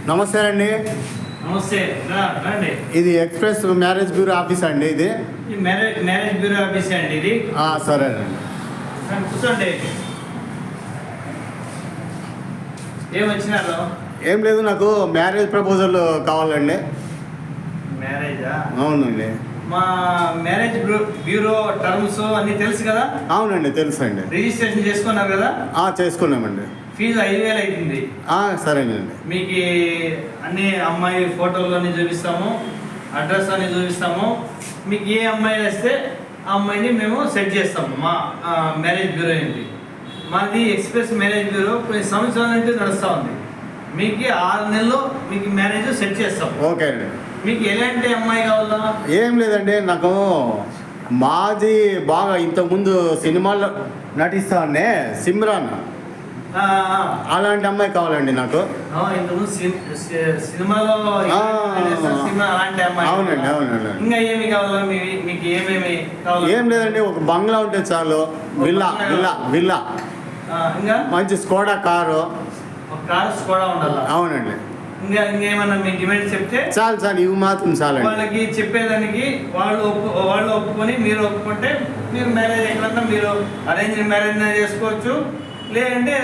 నమస్తే అండి. నమస్తే రండి. ఇది ఎక్స్ప్రెస్ మ్యారేజ్ బ్యూరో ఆఫీస్ అండి. ఇది మ్యారేజ్ బ్యూరో ఆఫీస్ అండి. ఇది సరేనండి. కూర్చోండి. ఏమొచ్చినారు? ఏం లేదు, నాకు మ్యారేజ్ ప్రపోజల్ కావాలండి. మ్యారేజా? అవునండి. మా మ్యారేజ్ బ్యూరో టర్మ్స్ అన్నీ తెలుసు కదా? అవునండి, తెలుసు అండి. రిజిస్ట్రేషన్ చేసుకున్నారు కదా? చేసుకున్నామండి. ఫీజు 5,000 అవుతుంది. సరేనండి. మీకు అన్ని అమ్మాయి ఫోటోలు అన్నీ చూపిస్తాము, అడ్రస్ అన్నీ చూపిస్తాము. మీకు ఏ అమ్మాయి వేస్తే ఆ అమ్మాయిని మేము సెట్ చేస్తాము. మా మ్యారేజ్ బ్యూరో ఏంటి, మాది ఎక్స్ప్రెస్ మ్యారేజ్ బ్యూరో కొన్ని సంవత్సరాల నుంచి నడుస్తూ ఉంది. మీకు 6 నెలల్లో మీకు మ్యారేజ్ సెట్ చేస్తాం. ఓకే అండి. మీకు ఎలాంటి అమ్మాయి కావాలా? ఏం లేదండి, నాకు మాది బాగా ఇంతకుముందు సినిమాల్లో నటిస్తానే సిమ్రాన్, అలాంటి అమ్మాయి కావాలండి నాకు. ఇంతకుముందు సినిమాలో అలాంటి అమ్మాయి. అవునండి, అవునండి. ఇంకా ఏమి కావాలా? మీకు ఏమేమి కావాలి? ఏం లేదండి, ఒక బంగ్లా ఉంటే చాలు. విల్లా విల్లా విల్లా ఇంకా మంచి స్కోడా కారు. ఒక కారు స్కోడా ఉండాలి. అవునండి. ఇంకేమన్నా మీ డిమాండ్ చెప్తే చాలు, ఇవి మాత్రం చాలు. వాళ్ళకి చెప్పేదానికి వాళ్ళు ఒప్పుకొని మీరు ఒప్పుకుంటే మీరు మ్యారేజ్ ఎక్కడన్నా మీరు అరేంజ్ మ్యారేజ్ చేసుకోవచ్చు, లేదంటే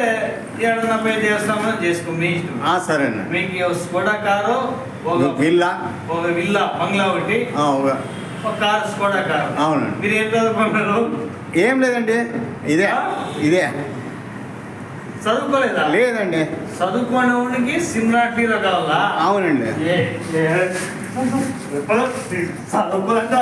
ఏడన్నా పోయి చేస్తామని చేసుకో, మీ ఇష్టం. సరేనండి. మీకు స్కోడా కారు, ఒక విల్లా బంగ్లా ఒకటి, ఒక కారు స్కోడా కారు. అవునండి. మీరు ఏం చదువుకున్నారు? ఏం లేదండి, ఇదే చదువుకోలేదా? లేదండి. చదువుకోని వాడికి సిమ్రాట్ హీరో కావాలా? అవునండి. చదువుకోలేదా?